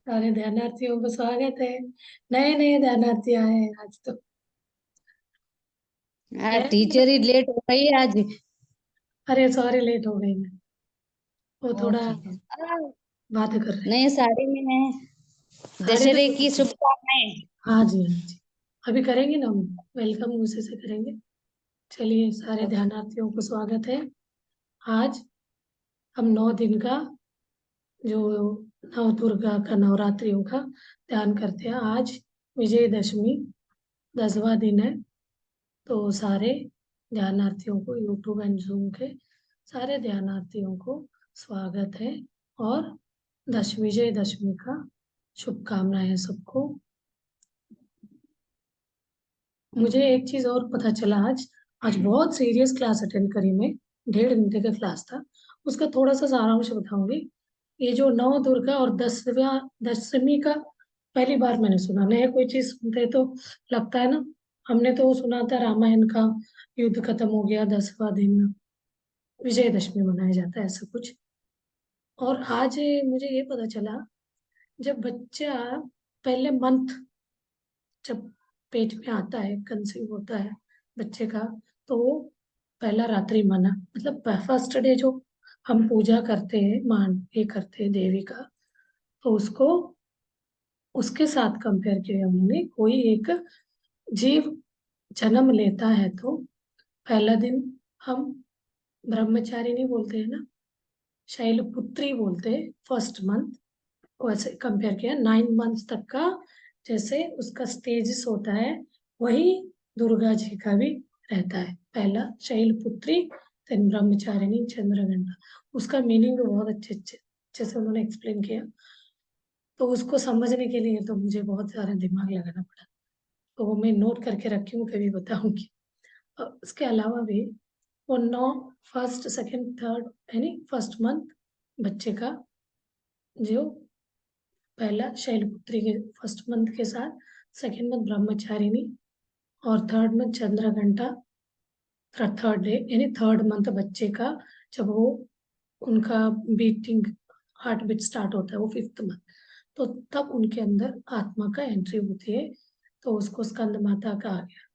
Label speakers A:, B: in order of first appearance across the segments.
A: सारे ध्यानार्थियों को स्वागत है। नए नए ध्यानार्थी आए हैं आज तो।
B: हाँ,
A: है कि
B: टीचर ही
A: नहीं?
B: लेट हो गई है आज।
A: अरे सॉरी, लेट हो गई मैं। वो थोड़ा
B: ओके।
A: बात कर रहे हैं।
B: नए साड़ी में है।
A: साड़ी तो
B: दशहरे
A: नहीं
B: की
A: होती।
B: शुभकामनाएं।
A: हाँ जी, हाँ जी। अभी करेंगे ना हम। वेलकम उसी से करेंगे। चलिए, सारे
B: ओके।
A: ध्यानार्थियों को स्वागत है। आज हम 9 दिन का जो नव दुर्गा का नवरात्रियों का ध्यान करते हैं। आज विजयदशमी 10वां दिन है। तो सारे ध्यानार्थियों को, यूट्यूब एंड जूम के सारे ध्यानार्थियों को स्वागत है। और विजयदशमी का शुभकामनाएं सबको। मुझे एक चीज और पता चला आज। आज बहुत सीरियस क्लास अटेंड करी मैं। 1.5 घंटे का क्लास था। उसका थोड़ा सा सारांश बताऊंगी। ये जो नव दुर्गा और दशमी का पहली बार मैंने सुना। नया कोई चीज सुनते तो लगता है ना। हमने तो सुना था रामायण का युद्ध खत्म हो गया, 10वां दिन विजयदशमी मनाया जाता है, ऐसा कुछ। और आज मुझे ये पता चला, जब बच्चा पहले मंथ, जब पेट में आता है, कंसीव होता है बच्चे का, तो वो पहला रात्रि मना, मतलब फर्स्ट डे जो हम पूजा करते हैं, मान ये करते हैं देवी का, तो उसको उसके साथ कंपेयर किया हमने। कोई एक जीव जन्म लेता है तो पहला दिन हम ब्रह्मचारी नहीं बोलते हैं ना, शैलपुत्री बोलते हैं फर्स्ट मंथ। वैसे कंपेयर किया 9 मंथ्स तक का, जैसे उसका स्टेजेस होता है, वही दुर्गा जी का भी रहता है। पहला शैलपुत्री, देन ब्रह्मचारिणी, चंद्रघंटा। उसका मीनिंग भी बहुत अच्छे से उन्होंने एक्सप्लेन किया। तो उसको समझने के लिए तो मुझे बहुत सारा दिमाग लगाना पड़ा। तो वो मैं नोट करके रखी हूँ, कभी बताऊंगी। और उसके अलावा भी वो 9, फर्स्ट सेकंड थर्ड, यानी फर्स्ट मंथ बच्चे का जो पहला शैलपुत्री के फर्स्ट मंथ के साथ, सेकंड मंथ ब्रह्मचारिणी, और third month Chandraghanta. Third day यानी थर्ड मंथ बच्चे का, जब वो उनका बीटिंग, हार्ट बीट स्टार्ट होता है, वो 5th मंथ। तो तब उनके अंदर आत्मा का एंट्री होती है। तो उसको स्कंद माता का आ गया।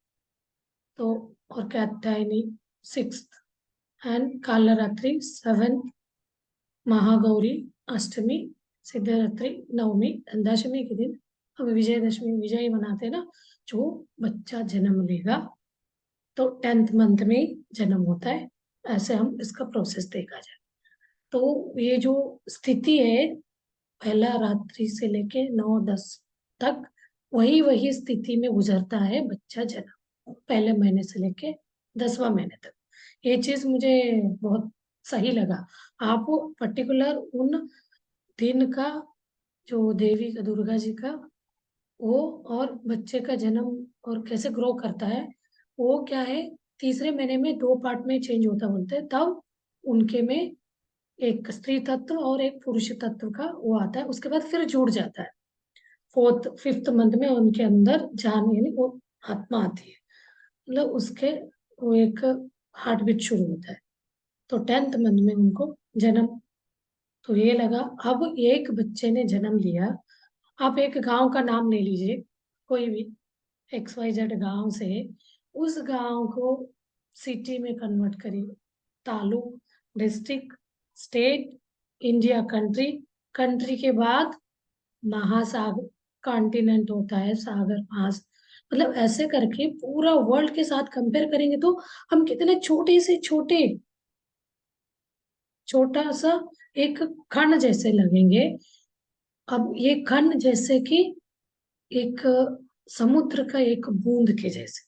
A: तो और Katyayani 6th, and Kalratri 7th, Mahagauri अष्टमी, सिद्धरात्रि नवमी, दशमी के दिन हम विजयदशमी, विजय मनाते हैं ना। जो बच्चा जन्म लेगा तो 10th मंथ में ही जन्म होता है। ऐसे हम इसका प्रोसेस देखा जाए तो ये जो स्थिति है, पहला रात्रि से लेके 9-10 तक, वही वही स्थिति में गुजरता है बच्चा जन्म, पहले महीने से लेके 10वां महीने तक। ये चीज मुझे बहुत सही लगा। आप पर्टिकुलर उन दिन का, जो देवी का, दुर्गा जी का, वो और बच्चे का जन्म और कैसे ग्रो करता है, वो क्या है, तीसरे महीने में 2 पार्ट में चेंज होता बोलते हैं। तब उनके में एक स्त्री तत्व और एक पुरुष तत्व का वो आता है, उसके बाद फिर जुड़ जाता है। 4th 5th मंथ में उनके अंदर जान, यानी वो आत्मा आती है, मतलब उसके वो एक हार्ट बीट शुरू होता है। तो 10th मंथ में उनको जन्म। तो ये लगा, अब एक बच्चे ने जन्म लिया। आप एक गांव का नाम ले लीजिए, कोई भी XYZ गांव से, उस गांव को सिटी में कन्वर्ट करिए, taluk, district, state, India, country, country के बाद महासागर, कॉन्टिनेंट होता है, सागर, मतलब ऐसे करके पूरा वर्ल्ड के साथ कंपेयर करेंगे तो हम कितने छोटे से छोटा सा एक कण जैसे लगेंगे। अब ये कण जैसे कि एक समुद्र का एक बूंद के जैसे,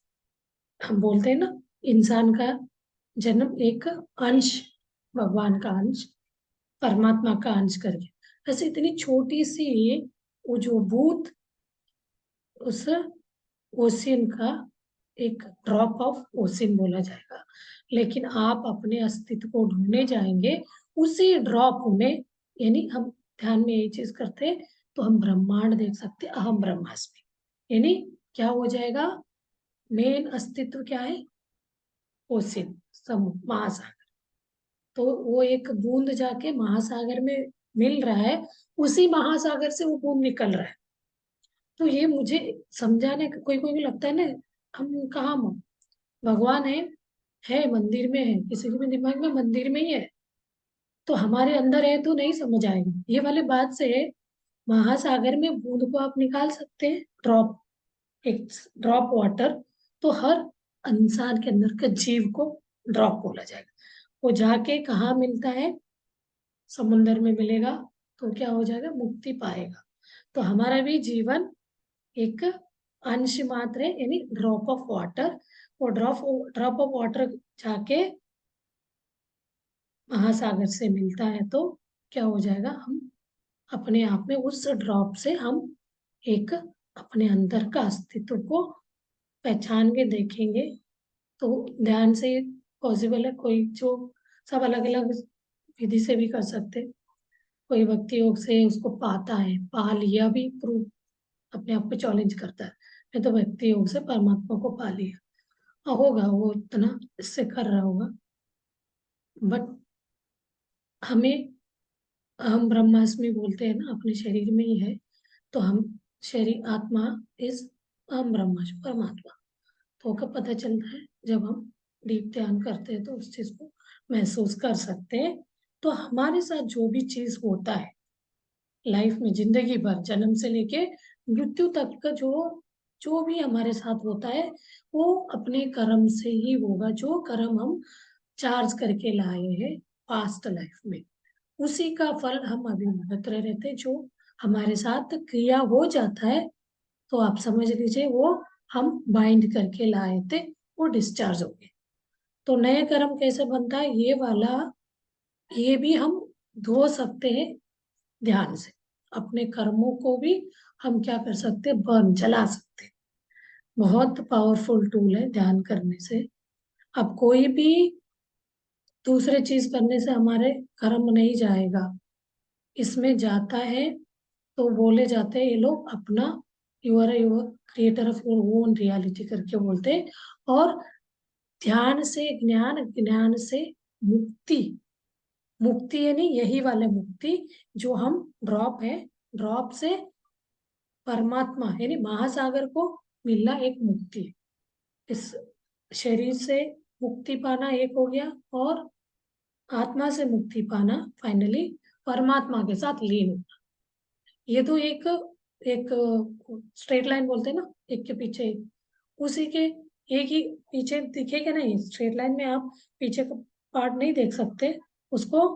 A: हम बोलते हैं ना, इंसान का जन्म एक अंश, भगवान का अंश, परमात्मा का अंश करके, ऐसे इतनी छोटी सी वो जो बूंद, उस ओशियन का एक ड्रॉप ऑफ ओशियन बोला जाएगा। लेकिन आप अपने अस्तित्व को ढूंढने जाएंगे उसी ड्रॉप में, यानी हम ध्यान में यही चीज करते हैं तो हम ब्रह्मांड देख सकते हैं, अहम ब्रह्मास्मि। यानी क्या हो जाएगा, मेन अस्तित्व क्या है, ओशियन, समुद्र, महासागर। तो वो एक बूंद जाके महासागर में मिल रहा है, उसी महासागर से वो बूंद निकल रहा है। तो ये मुझे समझाने का, कोई कोई को लगता है ना, हम कहाँ भगवान है मंदिर में है, किसी के भी दिमाग में मंदिर में ही है, तो हमारे अंदर है तो नहीं समझ आएगा। ये वाले बात से महासागर में बूंद को आप निकाल सकते हैं, ड्रॉप, एक ड्रॉप वाटर, तो हर इंसान के अंदर का जीव को ड्रॉप बोला जाएगा। वो जाके कहाँ मिलता है, समुंदर में मिलेगा, तो क्या हो जाएगा, मुक्ति पाएगा। तो हमारा भी जीवन एक अंश मात्र है, यानी ड्रॉप ऑफ वाटर। वो ड्रॉप ऑफ वाटर जाके महासागर से मिलता है, तो क्या हो जाएगा, हम अपने आप में उस ड्रॉप से हम एक अपने अंदर का अस्तित्व को पहचान के देखेंगे। तो ध्यान से पॉसिबल है, कोई जो, सब अलग अलग विधि से भी कर सकते हैं। कोई भक्ति योग से उसको पाता है, पा लिया भी, प्रूव अपने आप को चैलेंज करता है, मैं तो भक्ति योग से परमात्मा को पा लिया, होगा वो इतना इससे कर रहा होगा, बट हमें, हम ब्रह्मास्मि बोलते हैं ना, अपने शरीर में ही है, तो हम शरीर, आत्मा इज हम ब्रह्मास्मि परमात्मा। तो कब पता चलता है, जब हम डीप ध्यान करते हैं तो उस चीज को महसूस कर सकते हैं। तो हमारे साथ जो भी चीज होता है लाइफ में, जिंदगी भर, जन्म से लेके मृत्यु तक का जो जो भी हमारे साथ होता है, वो अपने कर्म से ही होगा, जो कर्म हम चार्ज करके लाए हैं पास्ट लाइफ में, उसी का फल हम अभी भुगत रहे रहते हैं। जो हमारे साथ क्रिया हो जाता है, तो आप समझ लीजिए वो हम बाइंड करके लाए थे, वो डिस्चार्ज हो गए। तो नए कर्म कैसे बनता है, ये वाला, ये भी हम धो सकते हैं ध्यान से। अपने कर्मों को भी हम क्या कर सकते हैं, बर्न, जला सकते हैं। बहुत पावरफुल टूल है ध्यान करने से। अब कोई भी दूसरे चीज करने से हमारे कर्म नहीं जाएगा, इसमें जाता है। तो बोले जाते हैं ये लोग अपना, you are creator of your own reality करके बोलते हैं। और ध्यान से ज्ञान, ज्ञान से मुक्ति, मुक्ति यानी यही वाले मुक्ति, जो हम ड्रॉप है, ड्रॉप से परमात्मा यानी महासागर को मिलना एक मुक्ति है। इस शरीर से मुक्ति पाना एक हो गया, और आत्मा से मुक्ति पाना फाइनली परमात्मा के साथ लीन होना। ये तो एक एक स्ट्रेट लाइन बोलते हैं ना, एक के पीछे एक, उसी के एक ही पीछे दिखेगा नहीं, स्ट्रेट लाइन में आप पीछे का पार्ट नहीं देख सकते, उसको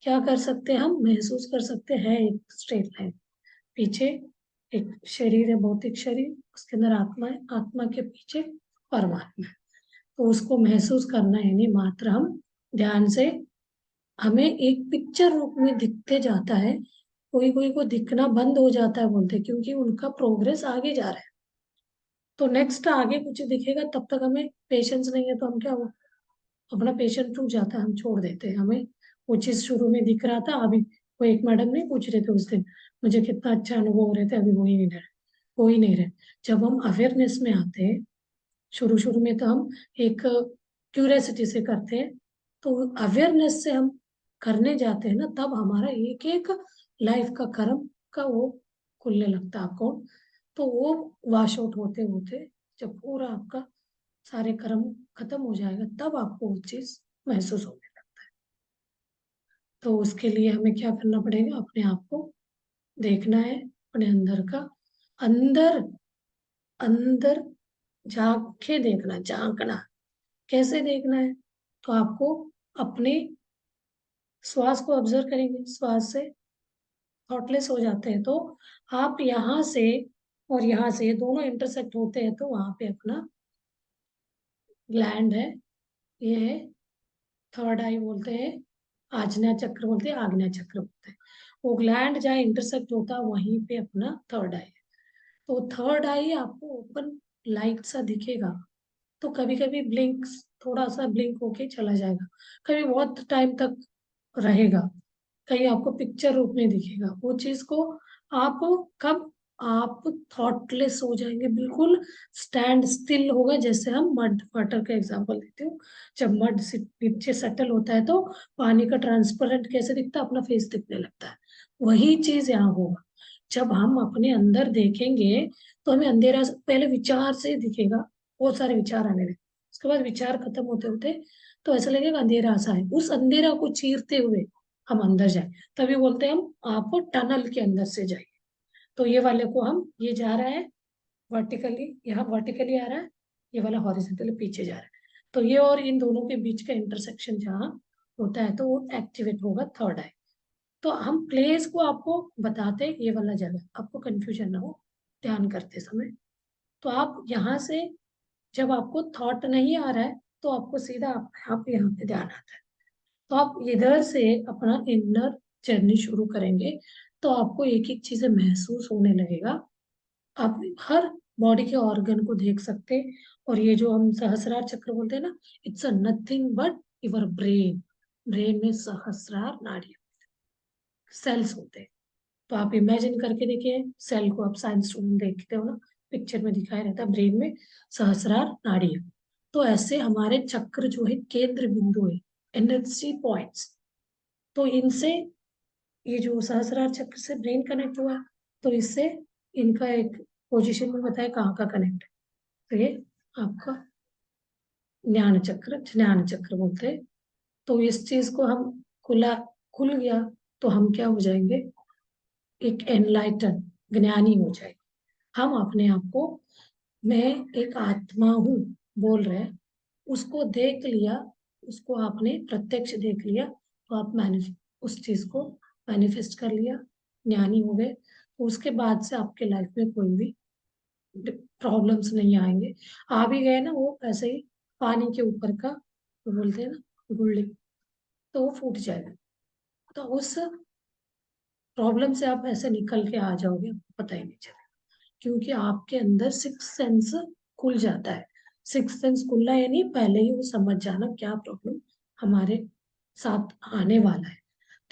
A: क्या कर सकते हैं, हम महसूस कर सकते हैं एक स्ट्रेट लाइन। पीछे एक शरीर है, भौतिक शरीर, उसके अंदर आत्मा है, आत्मा के पीछे परमात्मा है। तो उसको महसूस करना है, यानी मात्र हम ध्यान से हमें एक पिक्चर रूप में दिखते जाता है। कोई कोई को दिखना बंद हो जाता है बोलते, क्योंकि उनका प्रोग्रेस आगे जा रहा है, तो नेक्स्ट आगे कुछ दिखेगा, तब तक हमें पेशेंस नहीं है, तो हम क्या, हो अपना पेशेंस टूट जाता है, हम छोड़ देते हैं। हमें वो चीज शुरू में दिख रहा था, अभी वो एक मैडम नहीं पूछ रहे थे उस दिन, मुझे कितना अच्छा अनुभव हो रहे थे, अभी वही नहीं रहे, कोई नहीं रहे। जब हम अवेयरनेस में आते हैं, शुरू शुरू में तो हम एक क्यूरियोसिटी से करते हैं, तो अवेयरनेस से हम करने जाते हैं ना, तब हमारा एक एक लाइफ का कर्म का वो खुलने लगता है अकाउंट। तो वो वॉश आउट होते होते, जब पूरा आपका सारे कर्म खत्म हो जाएगा, तब आपको वो चीज महसूस होने लगता है। तो उसके लिए हमें क्या करना पड़ेगा, अपने आप को देखना है, अपने अंदर का, अंदर अंदर झांक के देखना, झांकना। कैसे देखना है, तो आपको अपने श्वास को ऑब्जर्व करेंगे, श्वास से थॉटलेस हो जाते हैं, तो आप यहाँ से और यहाँ से दोनों इंटरसेक्ट होते हैं, तो वहां पे अपना ग्लैंड है, ये है थर्ड आई बोलते हैं, आज्ञा चक्र बोलते हैं, आज्ञा चक्र बोलते हैं। वो ग्लैंड जहाँ इंटरसेक्ट होता है वहीं पे अपना थर्ड आई है। तो थर्ड आई आपको ओपन लाइट सा दिखेगा, तो कभी कभी ब्लिंक, थोड़ा सा ब्लिंक होके चला जाएगा, कभी बहुत टाइम तक रहेगा, कहीं आपको पिक्चर रूप में दिखेगा। वो चीज को आप कब आप थॉटलेस हो जाएंगे, बिल्कुल स्टैंड स्टिल होगा। जैसे हम मड वाटर का एग्जांपल देते हो, जब मड से नीचे सेटल होता है तो पानी का ट्रांसपेरेंट कैसे दिखता है, अपना फेस दिखने लगता है। वही चीज यहाँ होगा। जब हम अपने अंदर देखेंगे तो हमें अंधेरा पहले विचार से दिखेगा, बहुत सारे विचार आने लगे, उसके बाद विचार खत्म होते होते तो ऐसा लगेगा अंधेरा सा है। उस अंधेरा को चीरते हुए हम अंदर जाए, तभी बोलते हैं हम आप टनल के अंदर से जाए। तो ये वाले को हम, ये जा रहा है वर्टिकली, यहाँ वर्टिकली आ रहा है, ये वाला हॉरिजॉन्टली पीछे जा रहा है। तो ये और इन दोनों के बीच का इंटरसेक्शन जहाँ होता है तो वो एक्टिवेट होगा थर्ड आई। तो हम प्लेस को आपको बताते हैं, ये वाला जगह, आपको कंफ्यूजन ना हो ध्यान करते समय। तो आप यहाँ से, जब आपको थॉट नहीं आ रहा है तो आपको सीधा आप यहाँ पे ध्यान आता है। तो आप इधर से अपना इनर जर्नी शुरू करेंगे तो आपको एक एक चीजें महसूस होने लगेगा। आप हर बॉडी के ऑर्गन को देख सकते हैं। और ये जो हम सहस्रार चक्र बोलते हैं ना, it's a nothing but your brain. Brain में सहस्रार नाड़ी सेल्स होते हैं। तो आप इमेजिन करके देखिए, सेल को आप साइंस स्टूडेंट देखते हो ना, पिक्चर में दिखाया रहता है ब्रेन में सहस्रार नाड़ी है। तो ऐसे हमारे चक्र जो है केंद्र बिंदु है, एनर्जी पॉइंट्स। तो इनसे, ये जो सहस्रार चक्र से ब्रेन कनेक्ट हुआ है, तो इससे इनका एक पोजीशन में बताया कहाँ का कनेक्ट है। तो ये आपका ज्ञान चक्र बोलते हैं। तो इस चीज को हम खुल गया तो हम क्या हो जाएंगे, एक एनलाइटन, ज्ञानी हो जाएंगे। हम अपने आप को, मैं एक आत्मा हूँ बोल रहे हैं, उसको देख लिया, उसको आपने प्रत्यक्ष देख लिया तो आप उस चीज को मैनिफेस्ट कर लिया, ज्ञानी हो गए। तो उसके बाद से आपके लाइफ में कोई भी प्रॉब्लम्स नहीं आएंगे। आ भी गए ना, वो ऐसे ही पानी के ऊपर का, वो बोलते हैं ना गुल्ली, तो वो फूट जाएगा। तो उस प्रॉब्लम से आप ऐसे निकल के आ जाओगे, आपको पता ही नहीं चलेगा। क्योंकि आपके अंदर सिक्स सेंस खुल जाता है। सिक्स सेंस खुलना यानी पहले ही वो समझ जाना क्या प्रॉब्लम हमारे साथ आने वाला है।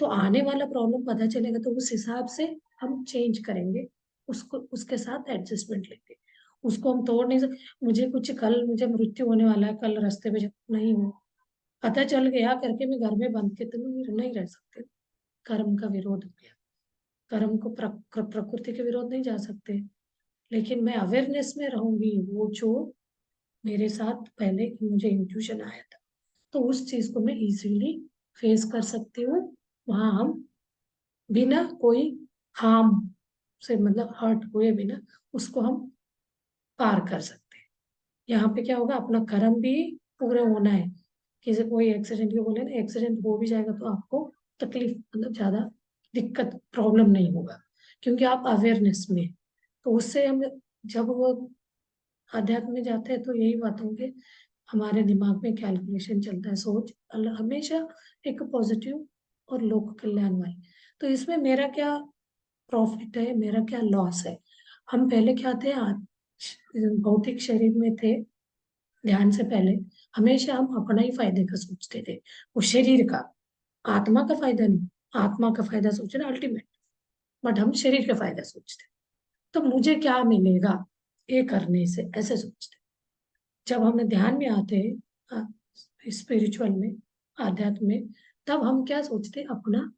A: तो आने वाला प्रॉब्लम पता चलेगा तो उस हिसाब से हम चेंज करेंगे, उसको उसके साथ एडजस्टमेंट लेंगे। उसको हम तोड़ नहीं सकते। मुझे कुछ कल मुझे मृत्यु होने वाला है, कल रास्ते में जब नहीं हो, पता चल गया करके मैं घर में बंद के तो नहीं रह सकते। कर्म का विरोध हो गया। कर्म को प्रकृति के विरोध नहीं जा सकते। लेकिन मैं अवेयरनेस में रहूंगी, वो जो मेरे साथ पहले मुझे इंट्यूशन आया था, तो उस चीज को मैं इजीली फेस कर सकती हूँ। वहां हम बिना कोई हार्म से, मतलब हर्ट हुए बिना, उसको हम पार कर सकते हैं। यहाँ पे क्या होगा, अपना कर्म भी पूरा होना है। किसी कोई एक्सीडेंट के बोले ना, एक्सीडेंट हो भी जाएगा तो आपको तकलीफ, मतलब ज्यादा दिक्कत प्रॉब्लम नहीं होगा, क्योंकि आप अवेयरनेस में हैं। तो उससे हम, जब वो अध्यात्म में जाते हैं तो यही बात होंगे, हमारे दिमाग में कैलकुलेशन चलता है, सोच हमेशा एक पॉजिटिव और लोक कल्याण वाली। तो इसमें मेरा क्या प्रॉफिट है, मेरा क्या लॉस है। हम पहले क्या थे, भौतिक शरीर में थे, ध्यान से पहले हमेशा हम अपना ही फायदे का सोचते थे, वो शरीर का, आत्मा का फायदा नहीं। आत्मा का फायदा सोचना अल्टीमेट, बट हम शरीर का फायदा सोचते। तो मुझे क्या मिलेगा ये करने से, ऐसे सोचते। जब हम ध्यान में आते हैं, स्पिरिचुअल में, आध्यात्म में, तब हम क्या सोचते, अपना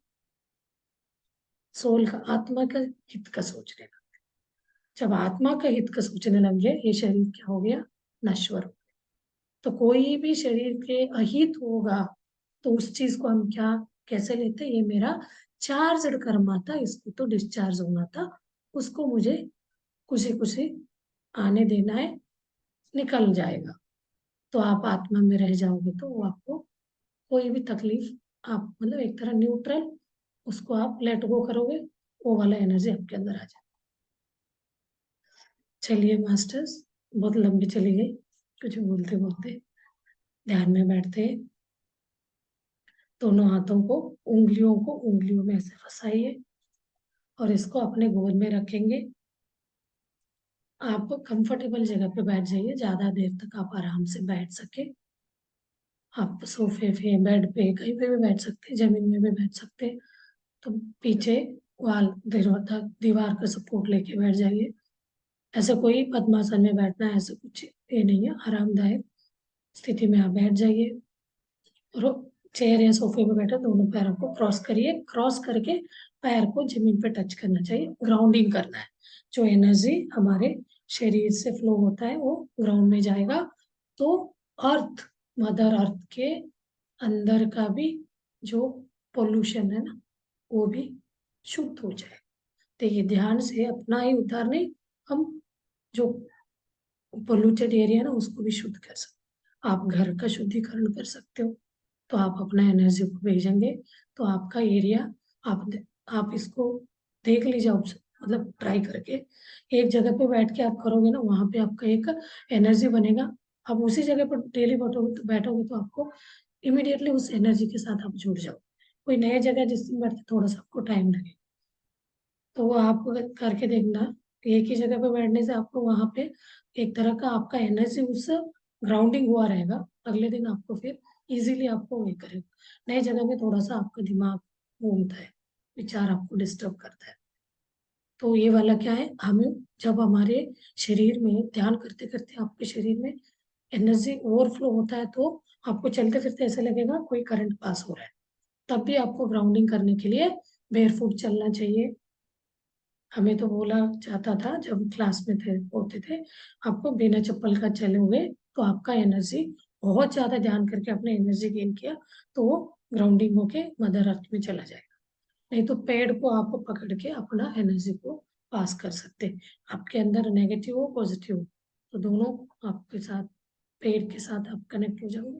A: सोल का, आत्मा का हित का सोचने लगे। जब आत्मा का हित का सोचने लगे, ये शरीर क्या हो गया, नश्वर हो गया। तो कोई भी शरीर के अहित होगा तो उस चीज को हम क्या, कैसे लेते, ये मेरा चार्जड कर्मा था, इसको तो डिस्चार्ज होना था, उसको मुझे खुशी खुशी आने देना है, निकल जाएगा। तो आप आत्मा में रह जाओगे तो वो आपको कोई भी तकलीफ, आप मतलब एक तरह न्यूट्रल, उसको आप लेट गो करोगे, वो वाला एनर्जी आपके अंदर आ जाए। चलिए मास्टर्स, बहुत लंबी चली गई, कुछ बोलते बोलते। ध्यान में बैठते, दोनों हाथों को, उंगलियों को उंगलियों में ऐसे फंसाइए और इसको अपने गोद में रखेंगे। आप कंफर्टेबल जगह पे बैठ जाइए, ज्यादा देर तक आप आराम से बैठ सके। आप सोफे पे, बेड पे, कहीं पे भी बैठ सकते हैं, जमीन में भी बैठ सकते हैं। तो पीछे वाल दीवार का सपोर्ट लेके बैठ जाइए। ऐसा कोई पद्मासन में बैठना है, ऐसा कुछ ये नहीं है। आरामदायक स्थिति में आप बैठ जाइए और चेयर या सोफे पे बैठे दोनों पैरों को क्रॉस करिए। क्रॉस करके पैर को जमीन पे टच करना चाहिए, ग्राउंडिंग करना है। जो एनर्जी हमारे शरीर से फ्लो होता है वो ग्राउंड में जाएगा, तो अर्थ, मदर अर्थ के अंदर का भी जो पोल्यूशन है ना, वो भी शुद्ध हो जाए। तो ये ध्यान से अपना ही उद्धार नहीं, हम जो पोल्यूटेड एरिया ना उसको भी शुद्ध कर सकते। आप घर का शुद्धिकरण कर सकते हो, तो आप अपना एनर्जी को भेजेंगे तो आपका एरिया, आप आप इसको देख लीजिए, मतलब ट्राई करके एक जगह पे बैठ के आप करोगे ना, वहां पे आपका एक एनर्जी बनेगा। आप उसी जगह पर डेली बैठोगे तो आपको इमिडिएटली उस एनर्जी के साथ आप जुड़ जाओ। कोई नया जगह जिस दिन बैठते थोड़ा सा आपको टाइम लगे, तो वो आप करके देखना। एक ही जगह पे बैठने से आपको वहां पे एक तरह का आपका एनर्जी उस ग्राउंडिंग हुआ रहेगा। अगले दिन आपको फिर इजीली आपको वही करेगा। नई जगह में थोड़ा सा आपका दिमाग घूमता है, विचार आपको डिस्टर्ब करता है। तो ये वाला क्या है, हमें जब हमारे शरीर में ध्यान करते करते आपके शरीर में एनर्जी ओवरफ्लो होता है, तो आपको चलते फिरते ऐसा लगेगा कोई करंट पास हो रहा है। तब भी आपको ग्राउंडिंग करने के लिए बेयरफुट चलना चाहिए। हमें तो बोला जाता था जब क्लास में थे होते थे, आपको बिना चप्पल का चले हुए तो आपका एनर्जी, बहुत ज्यादा ध्यान करके आपने एनर्जी गेन किया तो वो ग्राउंडिंग होके मदर अर्थ में चला जाएगा। नहीं तो पेड़ को आप पकड़ के अपना एनर्जी को पास कर सकते हैं। आपके अंदर नेगेटिव हो पॉजिटिव हो, तो दोनों आपके साथ, पेड़ के साथ आप कनेक्ट हो जाओगे।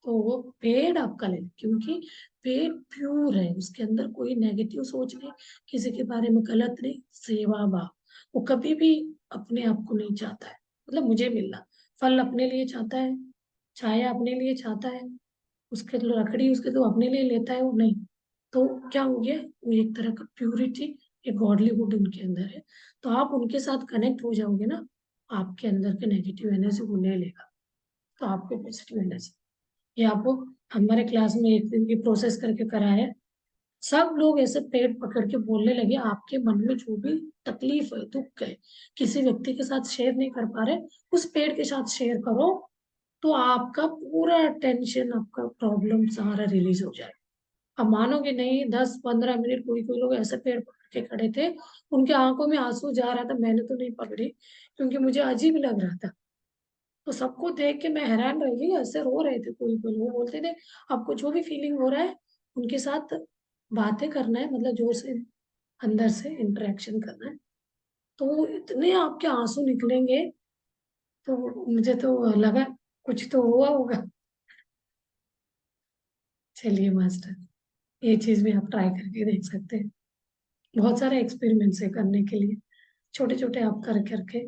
A: तो वो पेड़ आपका ले, क्योंकि पेड़ प्योर है, उसके अंदर कोई नेगेटिव सोच नहीं, किसी के बारे में गलत नहीं, सेवा भाव। वो कभी भी अपने आप को नहीं चाहता है, मतलब मुझे मिलना, फल अपने लिए चाहता है, छाया अपने लिए चाहता है, उसके तो लकड़ी उसके तो अपने लिए लेता है वो नहीं। तो क्या हो गया, वो एक तरह का प्यूरिटी, एक गॉडलीहुड उनके अंदर है। तो आप उनके साथ कनेक्ट हो जाओगे ना, आपके अंदर के नेगेटिव एनर्जी वो ले लेगा, तो आपको पॉजिटिव एनर्जी। ये आपको हमारे क्लास में एक दिन की प्रोसेस करके कराया। सब लोग ऐसे पेट पकड़ के बोलने लगे, आपके मन में जो भी तकलीफ है, दुख है, किसी व्यक्ति के साथ शेयर नहीं कर पा रहे, उस पेड़ के साथ शेयर करो, तो आपका पूरा टेंशन, आपका प्रॉब्लम सारा रिलीज हो जाए। अब मानोगे नहीं, 10-15 मिनट कोई कोई लोग ऐसे पेड़ पकड़ के खड़े थे, उनके आंखों में आंसू जा रहा था, मैंने तो नहीं पकड़ी क्योंकि मुझे अजीब लग रहा था। तो सबको देख के मैं हैरान रह गई, ऐसे रो रहे थे कोई कोई लोग, बोलते थे आपको जो भी फीलिंग हो रहा है उनके साथ बातें करना है, मतलब जोर से अंदर से इंटरेक्शन करना है, तो इतने आपके आंसू निकलेंगे। तो मुझे तो लगा कुछ तो हुआ होगा। चलिए मास्टर, ये चीज भी आप ट्राई करके देख सकते हैं। बहुत सारे एक्सपेरिमेंट्स है करने के लिए, छोटे छोटे आप कर करके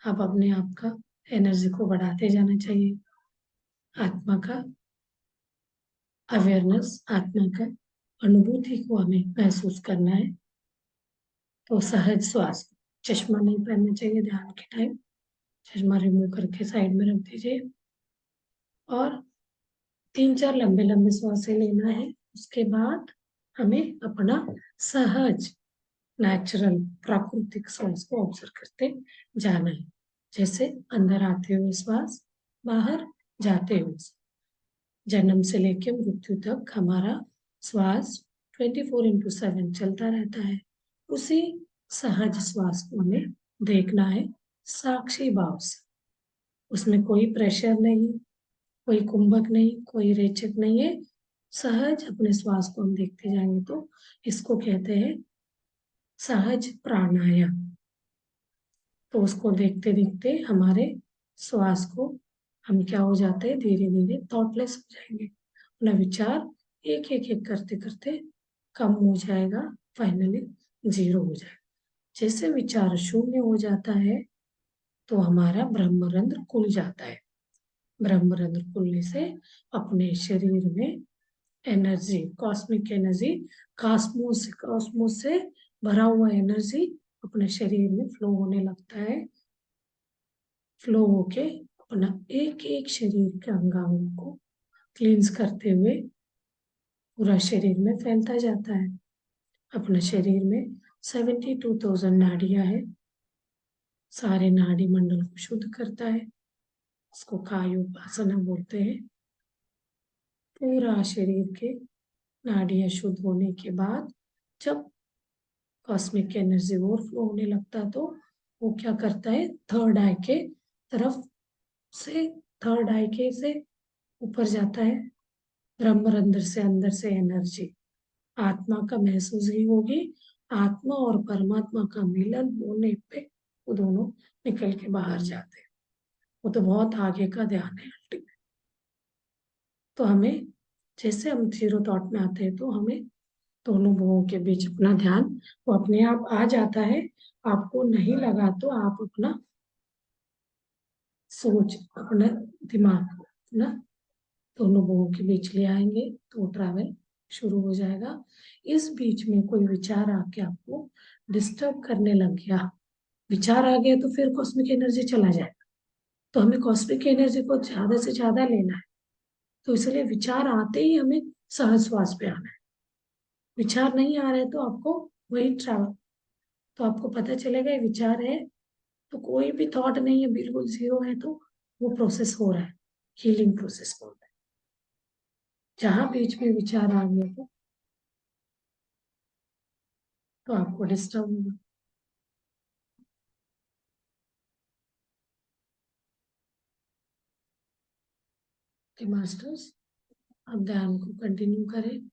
A: आप अपने आप का एनर्जी को बढ़ाते जाना चाहिए। आत्मा का अवेयरनेस, आत्मा का अनुभूति को हमें महसूस करना है। तो सहज श्वास, चश्मा नहीं पहनना चाहिए ध्यान के टाइम, चश्मा रिमूव करके साइड में रख दीजिए और 3-4 लंबे लंबे सांसें लेना है। उसके बाद हमें अपना सहज, नेचुरल, प्राकृतिक सांस को ऑब्जर्व करते जाना है। जैसे अंदर आते हुए श्वास, बाहर जाते हुए। जन्म से लेकर मृत्यु तक हमारा श्वास 24/7 चलता रहता है। उसी सहज श्वास को हमें देखना है साक्षी भाव से। उसमें कोई प्रेशर नहीं, कोई कुंभक नहीं, कोई रेचक नहीं है। सहज अपने श्वास को हम देखते जाएंगे तो इसको कहते हैं सहज प्राणायाम। तो उसको देखते देखते हमारे श्वास को हम क्या हो जाते हैं, धीरे धीरे थॉटलेस हो जाएंगे। अपना विचार एक एक एक करते करते कम हो जाएगा, फाइनली जीरो हो जाएगा। जैसे विचार शून्य हो जाता है तो हमारा ब्रह्मरंध्र खुल जाता है। ब्रह्मरंध्र खुलने से अपने शरीर में एनर्जी, कॉस्मिक एनर्जी, कॉस्मोस से भरा हुआ एनर्जी अपने शरीर में फ्लो होने लगता है। फ्लो होके अपना एक एक शरीर के अंगांगों को क्लींस करते हुए पूरा शरीर में फैलता जाता है। अपने शरीर में 72,000 नाड़ियां है। सारे नाड़ी मंडल को शुद्ध करता है। इसको कायोपासना बोलते हैं। पूरा शरीर के नाड़ियां शुद्ध होने के बाद जब कॉस्मिक एनर्जी ओवरफ्लो होने लगता तो वो क्या करता है, थर्ड आई के तरफ से, थर्ड आई के से ऊपर जाता है। ब्रह्मरंध्र से अंदर से एनर्जी आत्मा का महसूस ही होगी। आत्मा और परमात्मा का मिलन होने पे वो दोनों निकल के बाहर जाते हैं। वो तो बहुत आगे का ध्यान है अल्टीमेट। तो हमें जैसे हम जीरो थॉट में आते हैं तो हमें दोनों भुवों के बीच अपना ध्यान वो अपने आप आ जाता है। आपको नहीं लगा तो आप अपना सोच, अपना दिमाग को ना दोनों भुवों के बीच ले आएंगे तो ट्रैवल शुरू हो जाएगा। इस बीच में कोई विचार आके आपको डिस्टर्ब करने लग गया, विचार आ गया, तो फिर कॉस्मिक एनर्जी चला जाएगा। तो हमें कॉस्मिक एनर्जी को ज्यादा से ज्यादा लेना है। तो इसलिए विचार आते ही हमें सहज श्वास पे आना है। विचार नहीं आ रहे तो आपको वही ट्रैवल, तो आपको पता चलेगा ये विचार है, तो कोई भी थॉट नहीं है, बिल्कुल जीरो है, तो वो प्रोसेस हो रहा है, हीलिंग प्रोसेस बोलते हैं। जहां बीच में विचार आ गया तो आपको डिस्टर्ब होगा। कि मास्टर्स आप ध्यान को कंटिन्यू करें।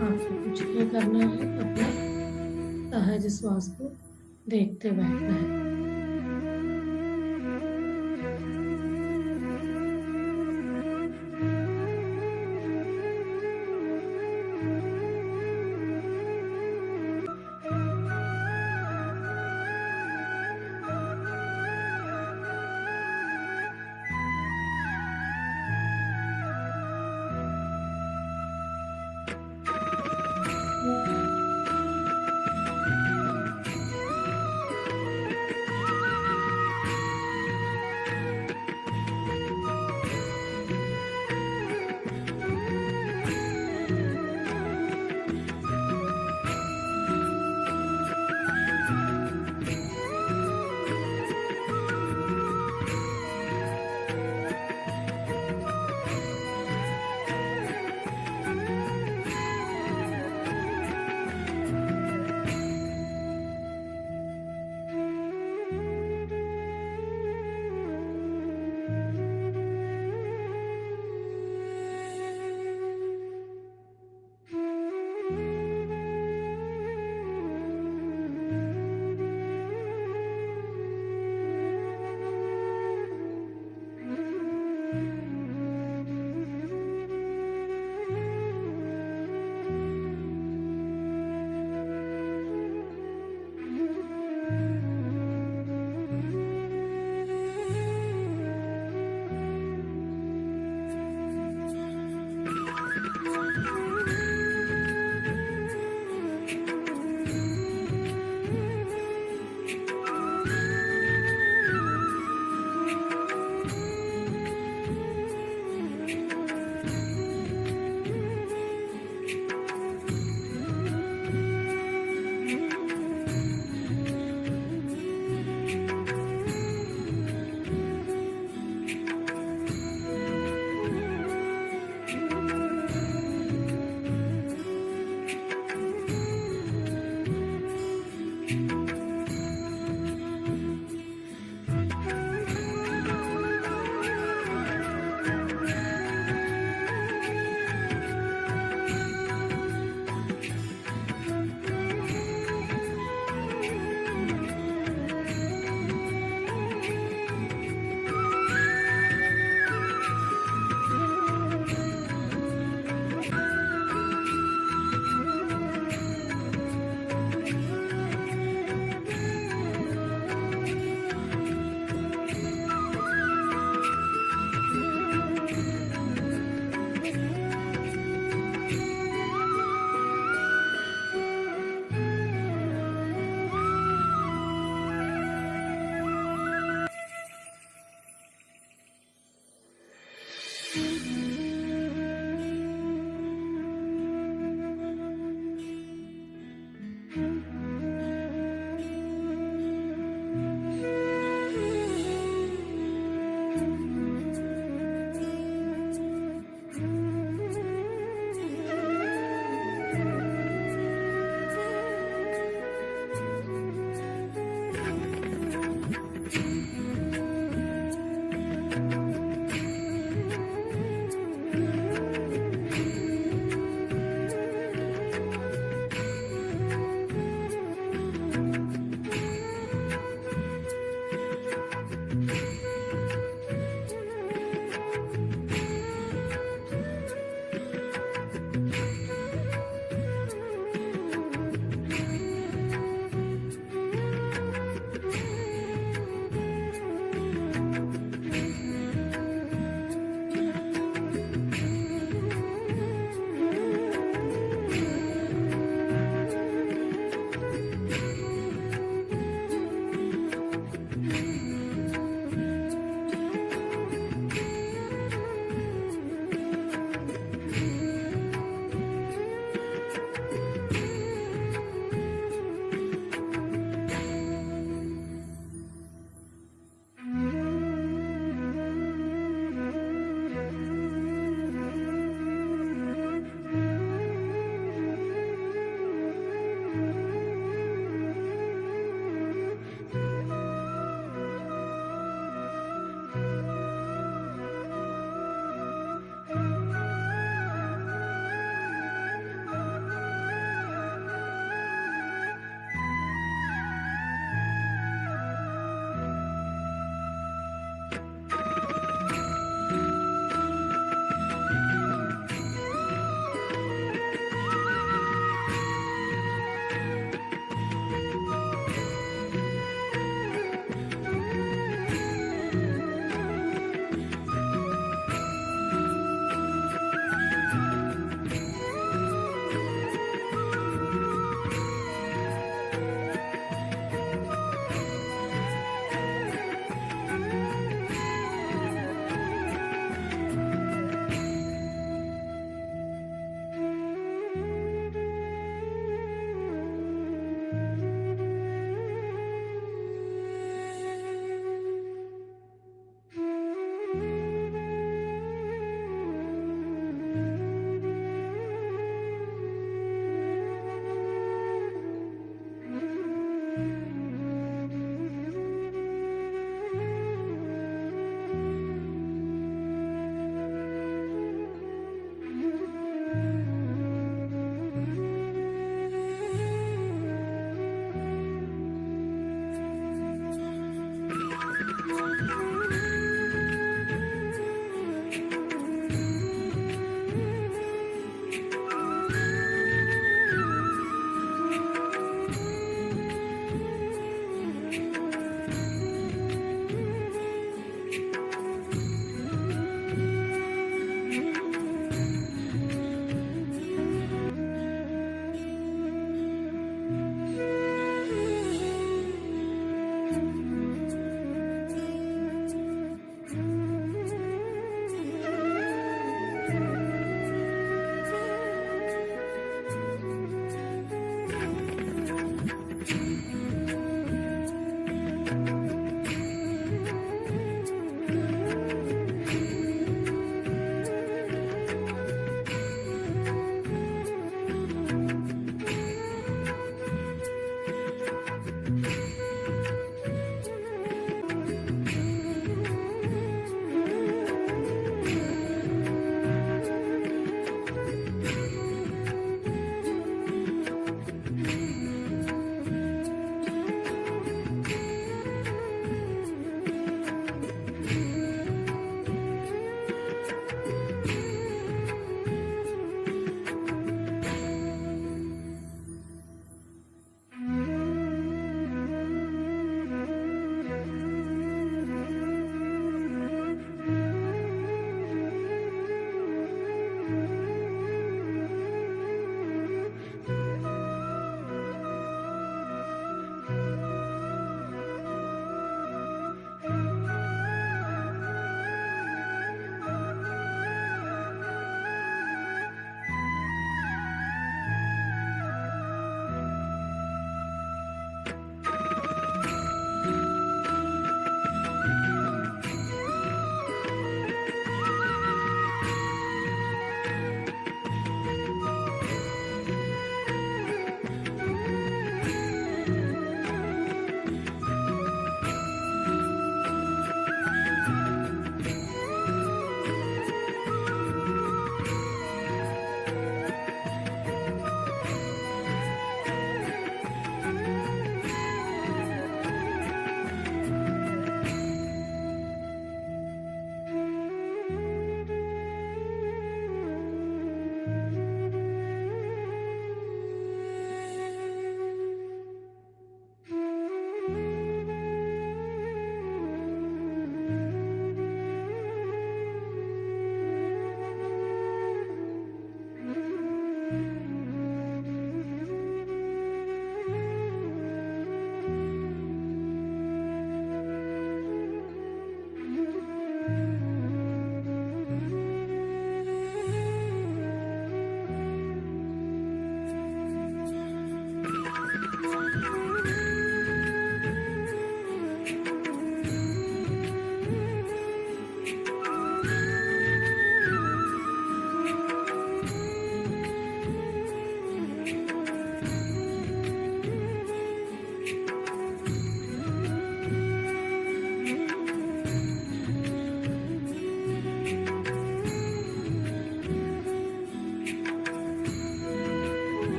A: आपको कुछ नहीं करना है, अपना सहज श्वास को देखते बैठना है।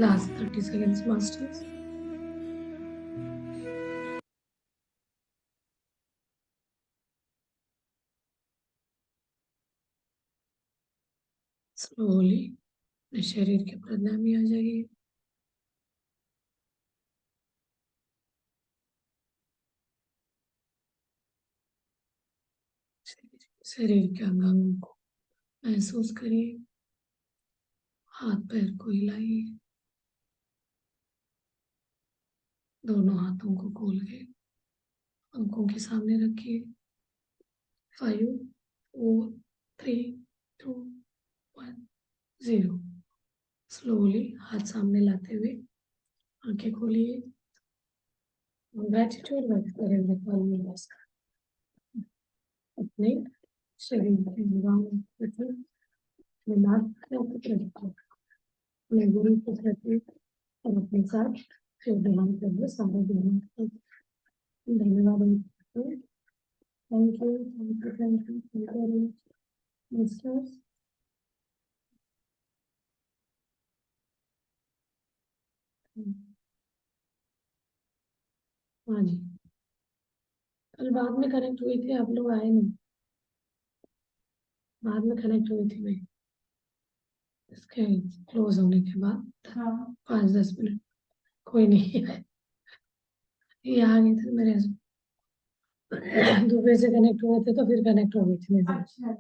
A: Last 30 seconds, masters. स्लोली शरीर के प्रणामी आ जाइए। शरीर के अंगांगों को महसूस करिए। हाथ पैर को हिलाइए। दोनों हाथों को खोल के आंखों के सामने रखिए। 5 4 3 2 1 0। स्लोली हाथ सामने लाते हुए आंखें खोलिए। ग्रेटिट्यूड व्यक्त करेंगे फॉलोइंग का अपने शरीर के अंगांगों के प्रति, अपने गुरु के प्रति और अपने साथ फिर ध्यान करिए। सारे ध्यान धन्यवाद। Thank you, thank you, thank you, thank you misters. हाँ जी, कल बाद में कनेक्ट हुई थी, आप लोग आए नहीं। बाद में कनेक्ट हुई थी मैं, इसके क्लोज होने के बाद। हाँ 5-10 मिनट कोई नहीं है। ये आ गए थे मेरे हस्बैंड, दोपहर से कनेक्ट हुए थे तो फिर कनेक्ट हो गई थी मेरे। अच्छा।